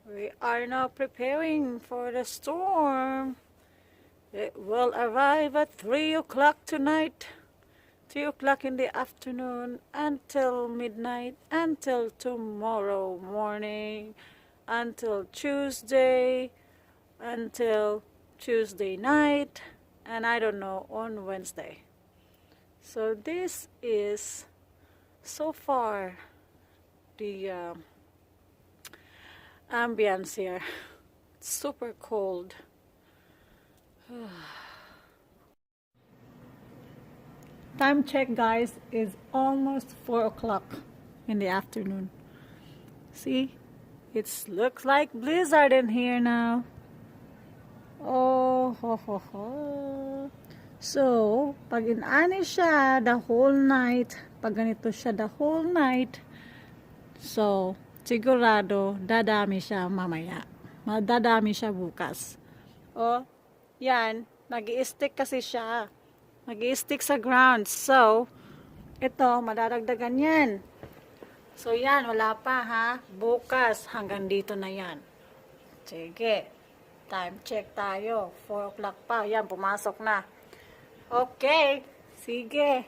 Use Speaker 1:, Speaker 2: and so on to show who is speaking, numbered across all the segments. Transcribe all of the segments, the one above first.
Speaker 1: We are now preparing for the storm. It will arrive at 3 o'clock tonight, 3 o'clock in the afternoon, until midnight, until tomorrow morning, until Tuesday, until Tuesday night, and I don't know, on Wednesday. So this is so far the ambience here. It's super cold. Time check, guys, is almost 4 o'clock in the afternoon. See, it looks like blizzard in here now. Oh, ho, ho, ho. So, pag inani siya the whole night, pag ganito siya the whole night, so, sigurado, dadami siya mamaya. Dadami siya bukas. Oh, yan, nag-i-stick kasi siya. Nag-i-stick sa ground. So, ito, madadagdagan yan. So, yan, wala pa ha. Bukas, hanggang dito na yan. Sige. Time check tayo. 4 o'clock pa. Yan, pumasok na. Okay. Sige.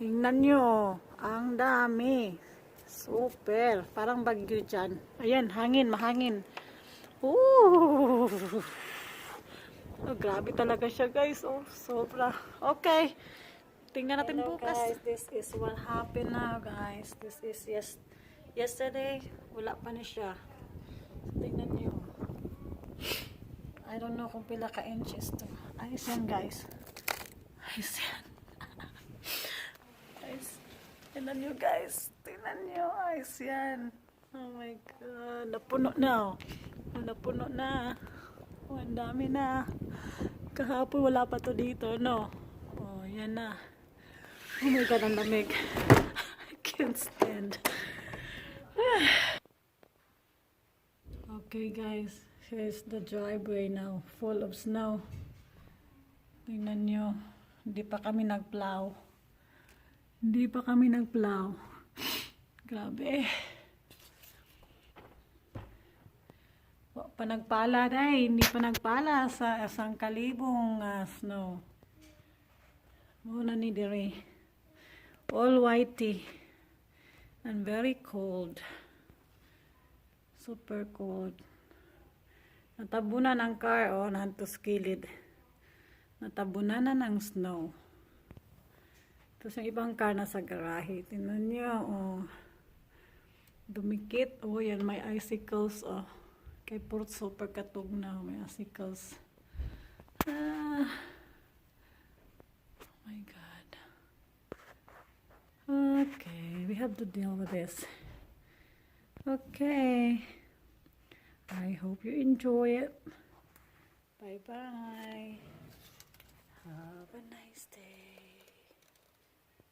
Speaker 1: Tingnan nyo. Ang dami. Super. Parang bagyo dyan. Ayan, hangin, mahangin. Ooh. Oh, grabe talaga siya, guys. Oh, sobra. Okay. Tingnan natin bukas. Guys, this is what happened now, guys. This is yesterday. Wala pa na siya. Tingnan niyo. I don't know kung pila ka inches to. Ayos yan, guys. Ayos yan. Ayos. Tingnan niyo, guys. Tingnan niyo. Ayos yan. Oh my God. Napuno na. Oh, napuno na. Oh, ang dami na. Kahapon wala pa to dito, no? Oh, yan na. Oh my God, ang lamig. I can't stand. Okay, guys. Here's the driveway now. Full of snow. Tingnan nyo. Hindi pa kami nagplow. Hindi pa kami nagplow. Grabe. Panagpala dahil. Hindi pa nagpala sa 1,000 snow. Muna ni dire. All whitey. And very cold. Super cold. Natabunan ang car, oh, nantos kilid. Natabunan na ng snow. Tapos yung ibang car nasa garahe. Tingnan nyo, oh. Dumikit. Oh, yan, may icicles, oh. Kay puro super katog na, may icicles. Oh my God. Okay, we have to deal with this. Okay. I hope you enjoy it. Bye-bye. Have a nice day.